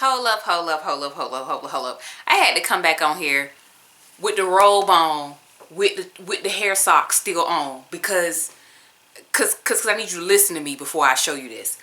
hold up, hold up, hold up, hold up, hold up, hold up. I had to come back on here with the robe on, with the hair socks still on, because I need you to listen to me before I show you this.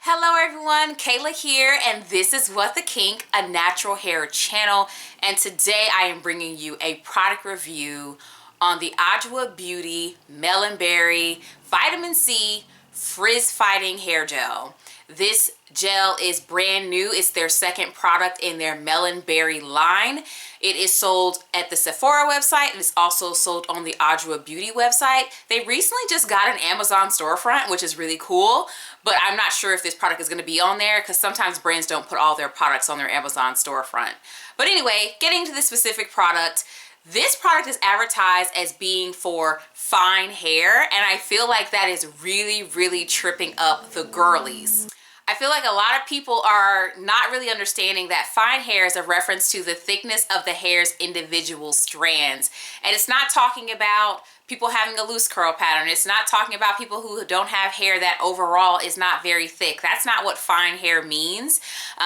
Hello everyone, Kayla here, and this is What the Kink, a natural hair channel, and today I am bringing you a product review on the Adwoa Beauty Melon Berry Vitamin C Frizz Fighting Hair Gel. This gel is brand new. It's their second product in their Melon Berry line. It is sold at the Sephora website. It's also sold on the Adwoa Beauty website. They recently just got an Amazon storefront, which is really cool, but I'm not sure if this product is going to be on there because sometimes brands don't put all their products on their Amazon storefront. But anyway, getting to the specific product, this product is advertised as being for fine hair, and I feel like that is really tripping up the girlies. I feel like a lot of people are not really understanding that fine hair is a reference to the thickness of the hair's individual strands. And it's not talking about people having a loose curl pattern. It's not talking about people who don't have hair that overall is not very thick. That's not what fine hair means.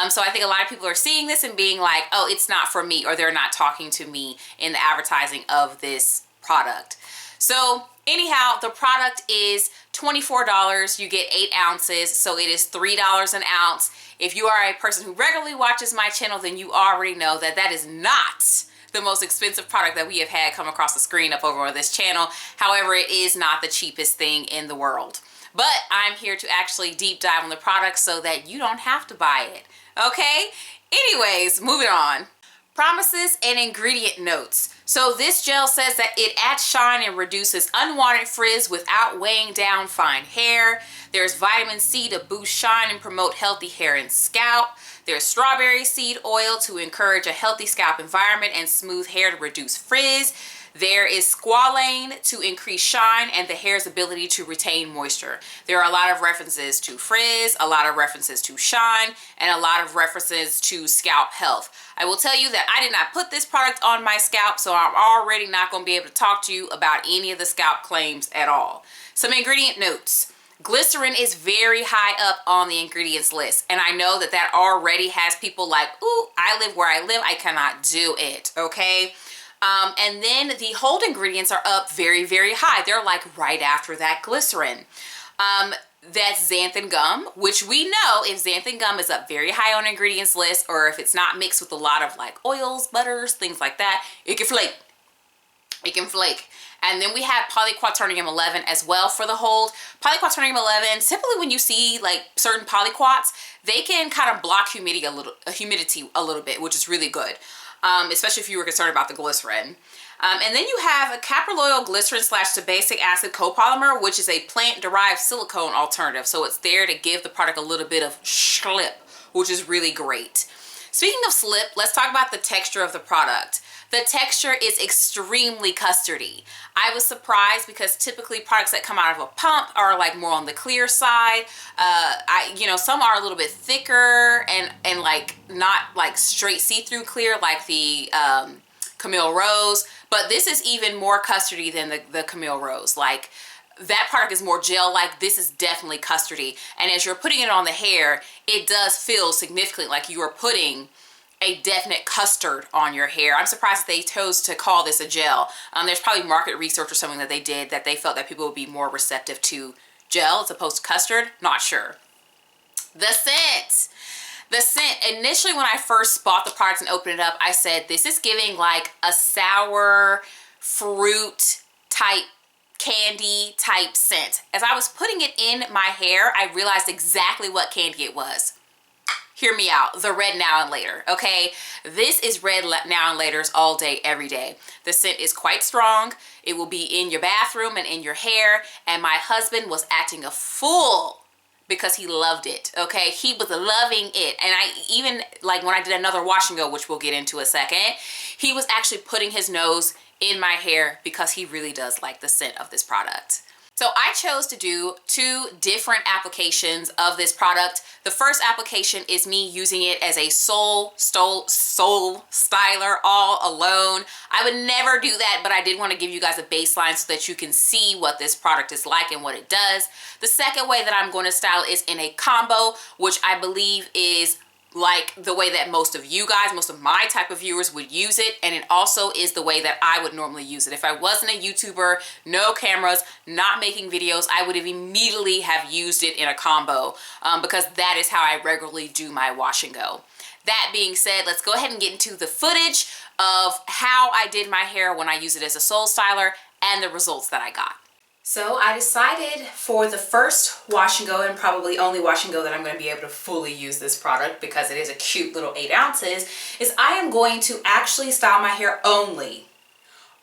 So I think a lot of people are seeing this and being like, oh, it's not for me, or they're not talking to me in the advertising of this product. So anyhow, the product is $24. You get 8 ounces, so it is $3 an ounce. If you are a person who regularly watches my channel, then you already know that that is not the most expensive product that we have had come across the screen up over on this channel. However, it is not the cheapest thing in the world. But I'm here to actually deep dive on the product so that you don't have to buy it, okay? Anyways, moving on. Promises and ingredient notes. So this gel says that it adds shine and reduces unwanted frizz without weighing down fine hair. There's vitamin C to boost shine and promote healthy hair and scalp. There's strawberry seed oil to encourage a healthy scalp environment and smooth hair to reduce frizz. There is squalane to increase shine and the hair's ability to retain moisture. There are a lot of references to frizz, a lot of references to shine, and a lot of references to scalp health. I will tell you that I did not put this product on my scalp, so I'm already not going to be able to talk to you about any of the scalp claims at all. Some ingredient notes. Glycerin is very high up on the ingredients list, and I know that that already has people like, ooh, I live where I live, I cannot do it, okay? And then the hold ingredients are up very high. They're like right after that glycerin. That's xanthan gum, which we know if xanthan gum is up very high on ingredients list, or if it's not mixed with a lot of like oils, butters, things like that, it can flake. It can flake. And then we have polyquaternium 11 as well for the hold. Polyquaternium 11, typically when you see like certain polyquats, they can kind of block humidity a little bit, which is really good. Especially if you were concerned about the glycerin. And then you have a capryloyal glycerin / sebacic acid copolymer, which is a plant-derived silicone alternative. So it's there to give the product a little bit of slip, which is really great. Speaking of slip, let's talk about the texture of the product. The texture is extremely custardy. I was surprised because typically products that come out of a pump are like more on the clear side. Some are a little bit thicker and like not like straight see-through clear like the Camille Rose, but this is even more custardy than the Camille Rose. Like that product is more gel-like. This is definitely custardy, and as you're putting it on the hair, it does feel significantly like you are putting a definite custard on your hair. I'm surprised that they chose to call this a gel. There's probably market research or something that they did that they felt that people would be more receptive to gel as opposed to custard. Not sure. The scent. The scent, initially when I first bought the products and opened it up, I said, this is giving like a sour fruit type, candy type scent. As I was putting it in my hair, I realized exactly what candy it was. Hear me out, the Red Now and Later, okay? This is Red Now and Later's all day, every day. The scent is quite strong. It will be in your bathroom and in your hair, and my husband was acting a fool because he loved it, okay? He was loving it. And I even, like when I did another wash and go, which we'll get into a second, he was actually putting his nose in my hair because he really does like the scent of this product. So I chose to do 2 different applications of this product. The first application is me using it as a soul styler all alone. I would never do that, but I did want to give you guys a baseline so that you can see what this product is like and what it does. The second way that I'm going to style is in a combo, which I believe is like the way that most of you guys, most of my type of viewers would use it, and it also is the way that I would normally use it. If I wasn't a YouTuber, no cameras, not making videos, I would have immediately have used it in a combo because that is how I regularly do my wash and go. That being said, let's go ahead and get into the footage of how I did my hair when I use it as a soul styler and the results that I got. So I decided for the first wash and go, and probably only wash and go that I'm going to be able to fully use this product because it is a cute little 8 ounces, is I am going to actually style my hair only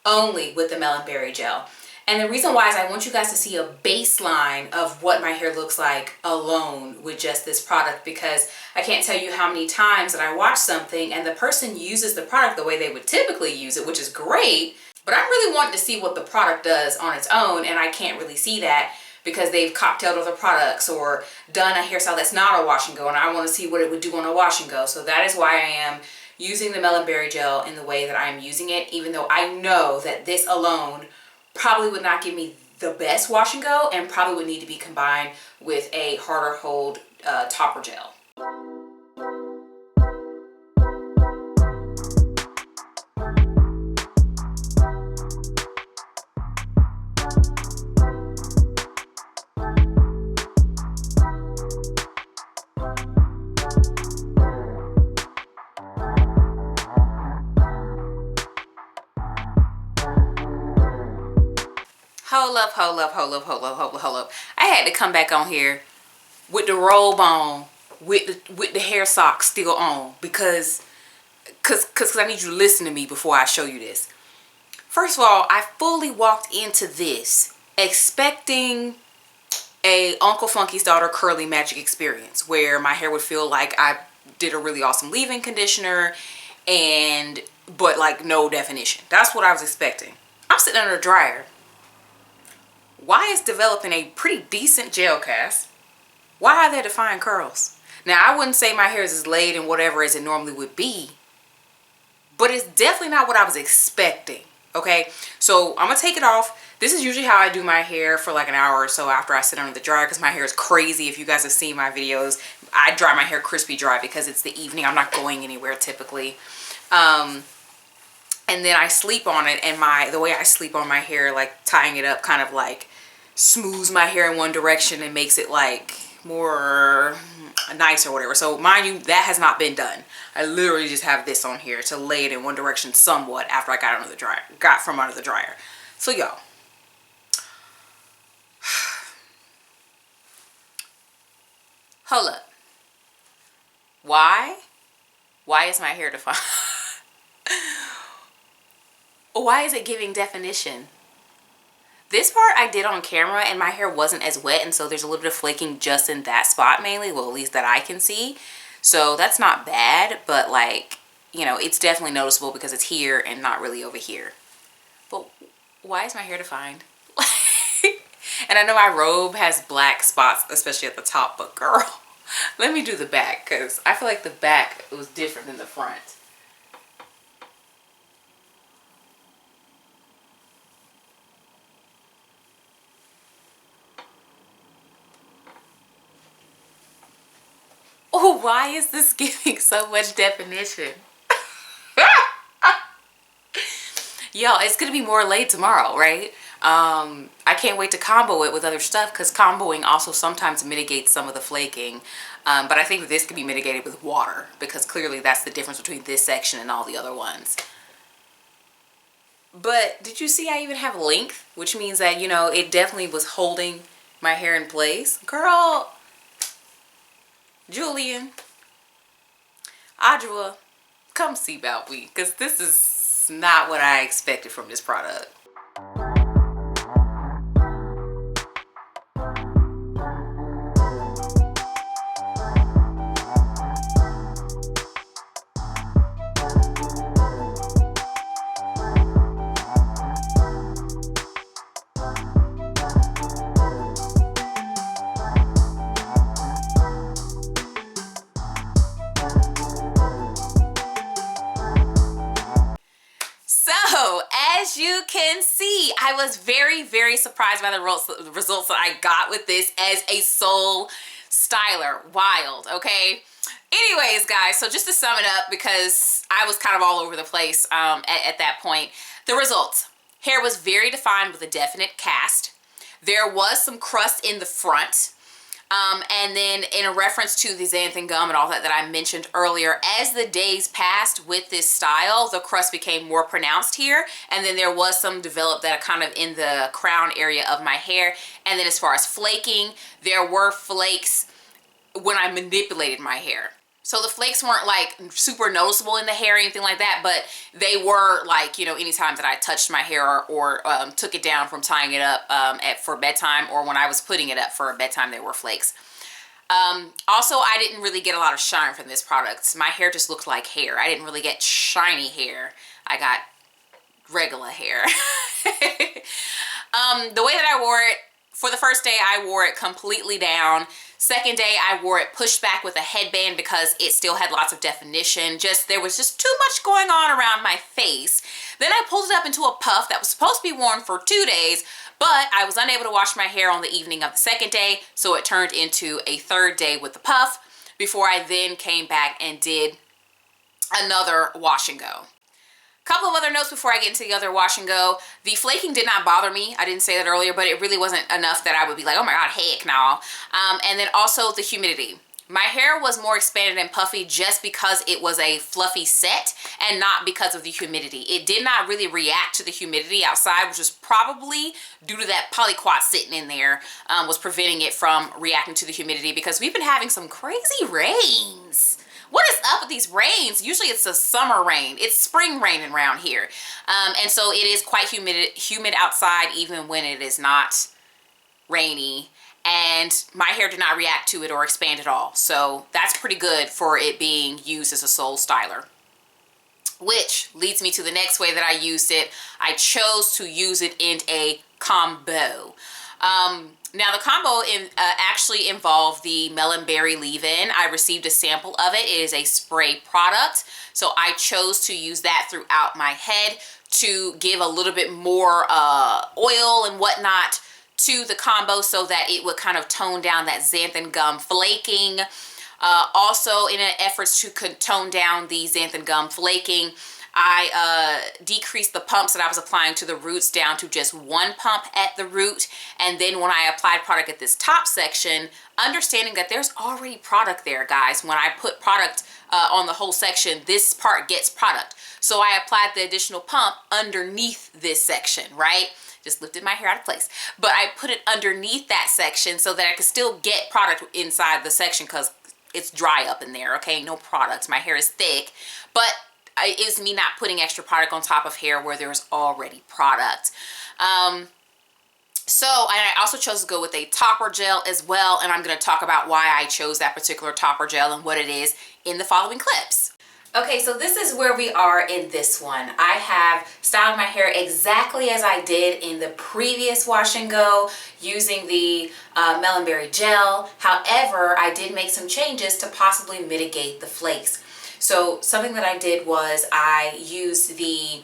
with the Melon Berry Gel. And the reason why is I want you guys to see a baseline of what my hair looks like alone with just this product, because I can't tell you how many times that I watch something and the person uses the product the way they would typically use it, which is great. But I'm really wanting to see what the product does on its own, and I can't really see that because they've cocktailed other products or done a hairstyle that's not a wash and go, and I want to see what it would do on a wash and go. So that is why I am using the Melon Berry Gel in the way that I'm using it, even though I know that this alone probably would not give me the best wash and go and probably would need to be combined with a harder hold topper gel. Hold up. I had to come back on here with the robe on, with the hair socks still on, because I need you to listen to me before I show you this. First of all, I fully walked into this expecting a Uncle Funky's Daughter Curly Magic experience where my hair would feel like I did a really awesome leave-in conditioner but like no definition. That's what I was expecting. I'm sitting under a dryer. Why is developing a pretty decent gel cast? Why are there defined curls? Now, I wouldn't say my hair is as laid and whatever as it normally would be, but it's definitely not what I was expecting, okay? So I'm gonna take it off. This is usually how I do my hair for like an hour or so after I sit under the dryer, because my hair is crazy. If you guys have seen my videos, I dry my hair crispy dry because it's the evening. I'm not going anywhere typically. And then I sleep on it, and the way I sleep on my hair, like tying it up, kind of like smooths my hair in one direction and makes it like more nice or whatever. So mind you, that has not been done. I literally just have this on here to lay it in one direction somewhat after I got from under the dryer. So y'all, hold up. Why is my hair defined? Why is it giving definition? This part I did on camera and my hair wasn't as wet, and so there's a little bit of flaking just in that spot mainly, well, at least that I can see. So that's not bad, but like, you know, it's definitely noticeable because it's here and not really over here. But why is my hair defined? And I know my robe has black spots, especially at the top, but girl, let me do the back, because I feel like the back was different than the front. Oh, why is this giving so much definition? Y'all, it's gonna be more laid tomorrow, right? I can't wait to combo it with other stuff, because comboing also sometimes mitigates some of the flaking. But I think this could be mitigated with water, because clearly that's the difference between this section and all the other ones. But did you see I even have length, which means that, you know, it definitely was holding my hair in place. Girl, Julian, Adwoa, come see about me, because this is not what I expected from this product. can see, I was very, very surprised by the results that I got with this as a sole styler. Wild, okay? Anyways, guys, so just to sum it up, because I was kind of all over the place at that point, the results. Hair was very defined with a definite cast. There was some crust in the front. And then in a reference to the xanthan gum and all that I mentioned earlier, as the days passed with this style, the crust became more pronounced here. And then there was some developed that are kind of in the crown area of my hair. And then as far as flaking, there were flakes when I manipulated my hair. So the flakes weren't like super noticeable in the hair or anything like that, but they were like, you know, anytime that I touched my hair or took it down from tying it up for bedtime, or when I was putting it up for bedtime, there were flakes. Also, I didn't really get a lot of shine from this product. My hair just looked like hair. I didn't really get shiny hair. I got regular hair. The way that I wore it, for the first day, I wore it completely down. Second day, I wore it pushed back with a headband because it still had lots of definition. There was just too much going on around my face. Then I pulled it up into a puff that was supposed to be worn for 2 days, but I was unable to wash my hair on the evening of the second day, so it turned into a third day with the puff before I then came back and did another wash and go. Couple of other notes before I get into the other wash and go. The flaking did not bother me. I didn't say that earlier, but it really wasn't enough that I would be like, oh my God, heck no. And then also the humidity. My hair was more expanded and puffy just because it was a fluffy set and not because of the humidity. It did not really react to the humidity outside, which was probably due to that polyquat sitting in there, was preventing it from reacting to the humidity, because we've been having some crazy rains. What is up with these rains? Usually it's a summer rain. It's spring raining around here. And so it is quite humid outside even when it is not rainy. And my hair did not react to it or expand at all. So that's pretty good for it being used as a sole styler. Which leads me to the next way that I used it. I chose to use it in a combo. Now the combo actually involved the Melon Berry leave-in. I received a sample of it. It is a spray product. So I chose to use that throughout my head to give a little bit more oil and whatnot to the combo so that it would kind of tone down that xanthan gum flaking. Also, in an effort to tone down the xanthan gum flaking, I decreased the pumps that I was applying to the roots down to just 1 pump at the root. And then when I applied product at this top section, understanding that there's already product there, guys. When I put product on the whole section, this part gets product. So I applied the additional pump underneath this section, right? Just lifted my hair out of place. But I put it underneath that section so that I could still get product inside the section, because it's dry up in there, okay? No product. My hair is thick. But it was me not putting extra product on top of hair where there was already product. So I also chose to go with a topper gel as well, and I'm going to talk about why I chose that particular topper gel and what it is in the following clips. Okay, so this is where we are in this one. I have styled my hair exactly as I did in the previous wash and go using the Melon Berry gel. However, I did make some changes to possibly mitigate the flakes. So something that I did was I used the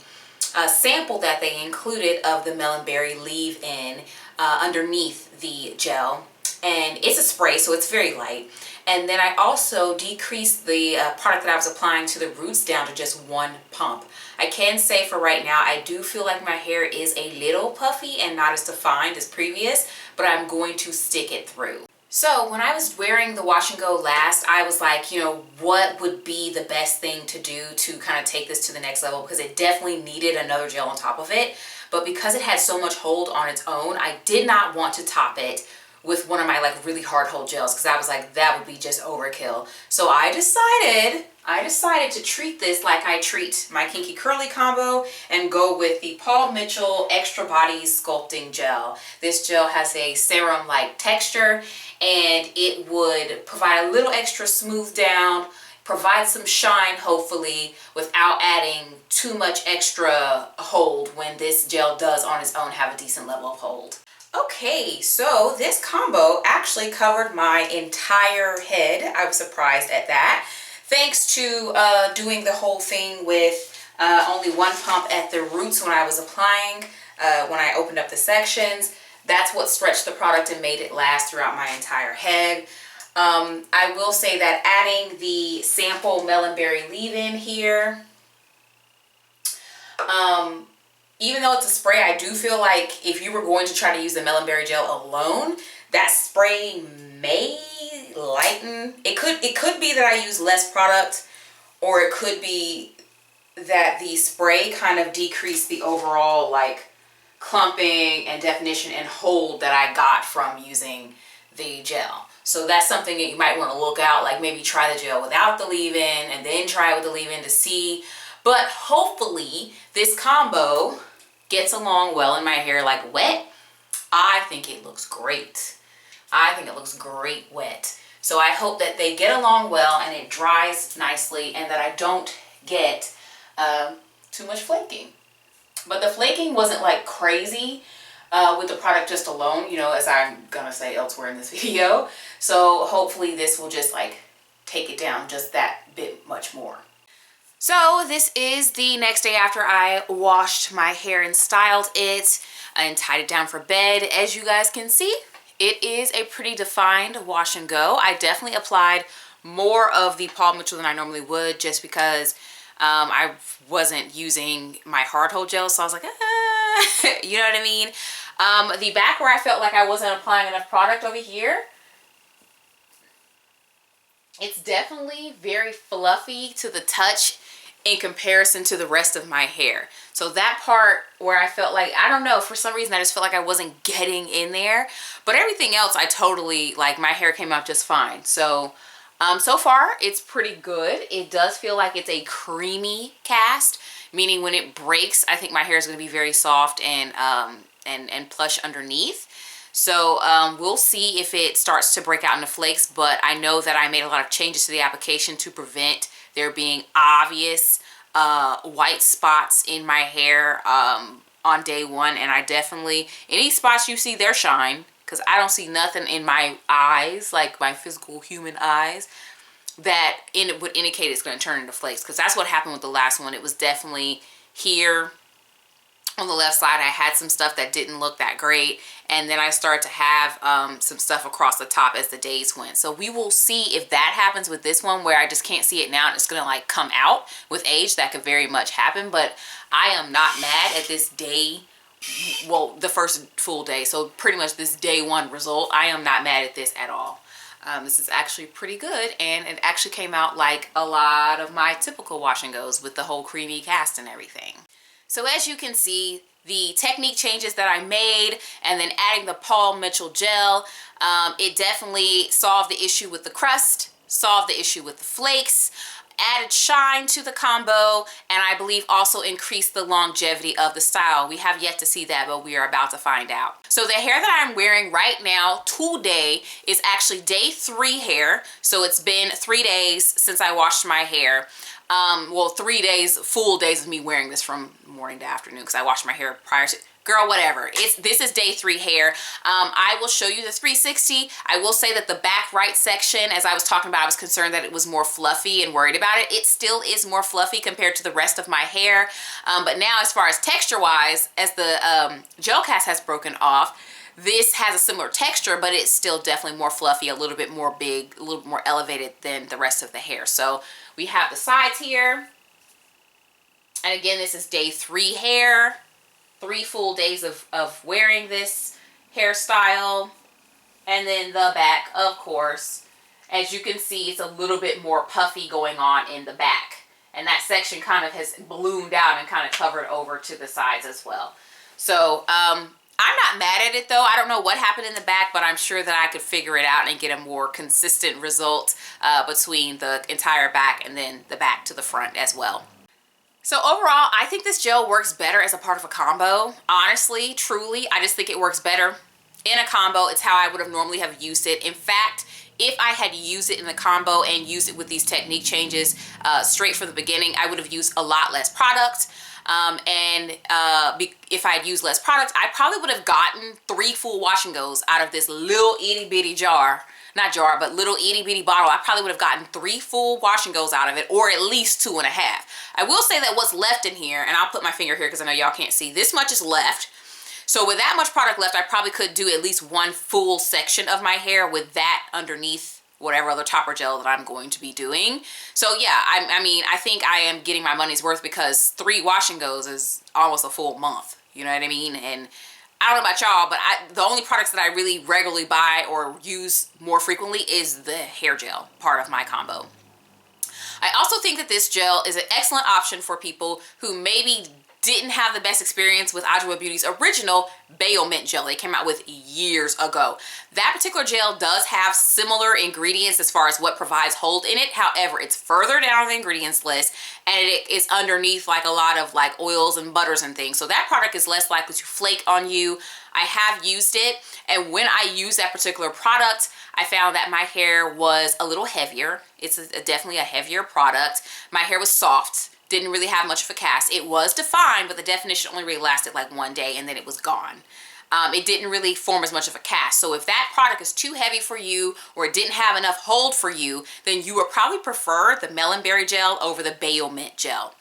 sample that they included of the Melon Berry leave-in underneath the gel. And it's a spray, so it's very light. And then I also decreased the product that I was applying to the roots down to just 1 pump. I can say for right now, I do feel like my hair is a little puffy and not as defined as previous, but I'm going to stick it through. So when I was wearing the wash and go last, I was like, you know, what would be the best thing to do to kind of take this to the next level, because it definitely needed another gel on top of it. But because it had so much hold on its own, I did not want to top it with one of my like really hard hold gels, because I was like, that would be just overkill. So I decided to treat this like I treat my Kinky Curly combo and go with the Paul Mitchell Extra Body Sculpting Gel. This gel has a serum-like texture, and it would provide a little extra smooth down, provide some shine hopefully, without adding too much extra hold when this gel does on its own have a decent level of hold. Okay, so this combo actually covered my entire head. I was surprised at that. Thanks to doing the whole thing with Only one pump at the roots when I was applying, when I opened up the sections. That's what stretched the product and made it last throughout my entire head. I will say that adding the sample melon berry leave-in here, even though it's a spray, I do feel like if you were going to try to use the melon berry gel alone, that spray may lighten. It could be that I use less product, or it could be that the spray kind of decreased the overall like clumping and definition and hold that I got from using the gel. So that's something that you might want to look out, like maybe try the gel without the leave-in and then try it with the leave-in to see. But hopefully this combo gets along well in my hair like wet. I think it looks great. I think it looks great wet. So I hope that they get along well and it dries nicely and that I don't get too much flaking. But the flaking wasn't like crazy with the product just alone, you know, as I'm gonna say elsewhere in this video. So hopefully this will just like take it down just that bit much more. So this is the next day after I washed my hair and styled it and tied it down for bed. As you guys can see, it is a pretty defined wash and go. I definitely applied more of the Paul Mitchell than I normally would, just because I wasn't using my hard hold gel, so I was like, you know what I mean? The back where I felt like I wasn't applying enough product over here, it's definitely very fluffy to the touch in comparison to the rest of my hair. So that part where I felt like, I don't know, for some reason I just felt like I wasn't getting in there. But everything else I totally, like, my hair came out just fine. So so far it's pretty good. It does feel like it's a creamy cast, meaning when it breaks, I think my hair is going to be very soft and plush underneath. So we'll see if it starts to break out into flakes, but I know that I made a lot of changes to the application to prevent there being obvious white spots in my hair on day one. And I definitely, any spots you see there shine, because I don't see nothing in my eyes, like my physical human eyes, that would indicate it's going to turn into flakes, because that's what happened with the last one. It was definitely here on the left side. I had some stuff that didn't look that great, and then I started to have some stuff across the top as the days went. So we will see if that happens with this one, where I just can't see it now and it's gonna like come out with age. That could very much happen, but I am not mad at this day, well, the first full day, so pretty much this day one result. I am not mad at this at all. This is actually pretty good, and it actually came out like a lot of my typical wash and goes with the whole creamy cast and everything. So as you can see, the technique changes that I made and then adding the Paul Mitchell gel, it definitely solved the issue with the crust, solved the issue with the flakes, added shine to the combo, and I believe also increased the longevity of the style. We have yet to see that, but we are about to find out. So the hair that I'm wearing right now today is actually day 3 hair. So it's been 3 days since I washed my hair. Well, 3 days, full days of me wearing this from morning to afternoon, because I washed my hair prior to, girl, whatever. This is day 3 hair. I will show you the 360. I will say that the back right section, as I was talking about, I was concerned that it was more fluffy and worried about it. It still is more fluffy compared to the rest of my hair. But now, as far as texture wise, as the gel cast has broken off, this has a similar texture, but it's still definitely more fluffy, a little bit more big, a little bit more elevated than the rest of the hair. So we have the sides here. And again, this is day 3 hair. 3 full days of wearing this hairstyle. And then the back, of course. As you can see, it's a little bit more puffy going on in the back. And that section kind of has ballooned out and kind of covered over to the sides as well. So, I'm not mad at it though. I don't know what happened in the back, but I'm sure that I could figure it out and get a more consistent result between the entire back and then the back to the front as well. So overall, I think this gel works better as a part of a combo. Honestly, truly, I just think it works better in a combo. It's how I would have normally have used it. In fact, if I had used it in the combo and used it with these technique changes straight from the beginning, I would have used a lot less product. If I had used less product, I probably would have gotten 3 full wash and goes out of this little itty bitty jar not jar, but little itty bitty bottle, I probably would have gotten 3 full wash and goes out of it, or at least 2.5. I will say that what's left in here, and I'll put my finger here because I know y'all can't see, this much is left. So with that much product left, I probably could do at least 1 full section of my hair with that underneath whatever other topper gel that I'm going to be doing. So yeah, I mean, I think I am getting my money's worth because 3 wash and goes is almost a full month. You know what I mean? And I don't know about y'all, but the only products that I really regularly buy or use more frequently is the hair gel part of my combo. I also think that this gel is an excellent option for people who maybe didn't have the best experience with Ajwa Beauty's original Bayo Mint gel they came out with years ago. That particular gel does have similar ingredients as far as what provides hold in it. However, it's further down the ingredients list and it is underneath like a lot of like oils and butters and things. So that product is less likely to flake on you. I have used it, and when I use that particular product, I found that my hair was a little heavier. It's definitely a heavier product. My hair was soft. Didn't really have much of a cast. It was defined, but the definition only really lasted like 1 day and then it was gone. It didn't really form as much of a cast. So if that product is too heavy for you or it didn't have enough hold for you, then you would probably prefer the Melon Berry gel over the Bayo Mint gel.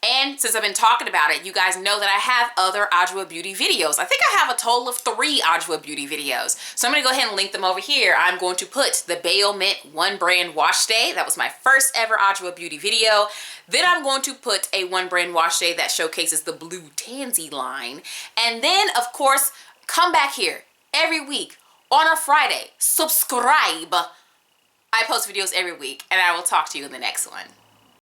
And since I've been talking about it, you guys know that I have other Ajwa Beauty videos. I think I have a total of 3 Ajwa Beauty videos. So I'm going to go ahead and link them over here. I'm going to put the Bayo Mint One Brand Wash Day. That was my first ever Ajwa Beauty video. Then I'm going to put a One Brand Wash Day that showcases the Blue Tansy line. And then, of course, come back here every week on a Friday. Subscribe. I post videos every week, and I will talk to you in the next one.